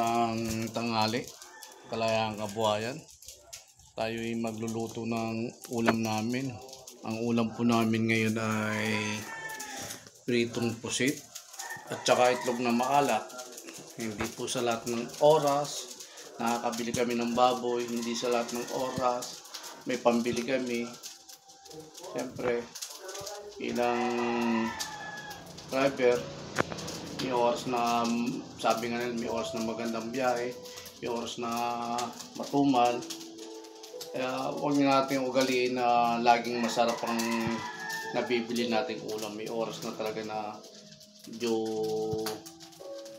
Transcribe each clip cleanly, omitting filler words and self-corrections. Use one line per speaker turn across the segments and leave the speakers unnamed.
Magandang tanghali, Kalayaan Kabuhayan. Tayo ay magluluto ng ulam namin. Ang ulam po namin ngayon ay pritong pusit at saka itlog na maalat. Hindi po sa lahat ng oras nakakabili kami ng baboy, hindi sa lahat ng oras may pambili kami. Siyempre, ilang driver, may oras na, sabi nga nila, may oras na magandang biyahe, may oras na matumal. Kaya huwag natin ugaliin na laging masarap ang nabibili nating ulam. May oras na talaga na medyo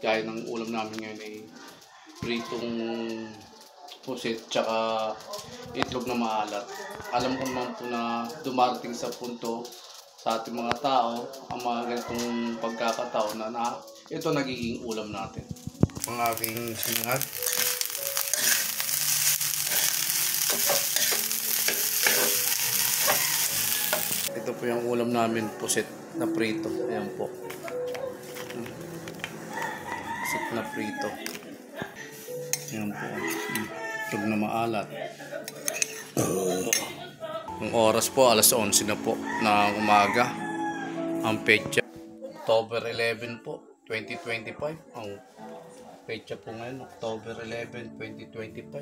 gaya ng ulam namin ngayon ay pritong pusit tsaka itlog na maalat. Alam ko naman po na dumarating sa punto sa ating mga tao ang mga ganitong pagkakataon na ito nagiging ulam natin. Ang aking sinangag. Ito po yung ulam namin, pusit na prito. Ayan po. Pusit na prito. Ayan po. Itlog na maalat. Ang oras po, alas 11 na po na umaga. Ang petsa, October 11 po, 2025. Ang petsa po ngayon, October 11, 2025.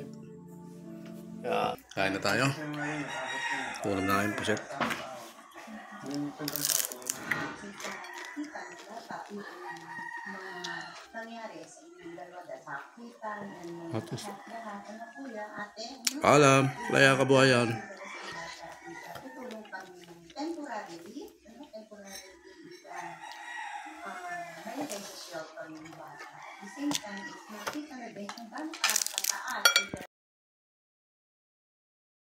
Kaya, kain na tayo. Ulam na kain po, sir. Alam, Kalayaan Kabuhayan.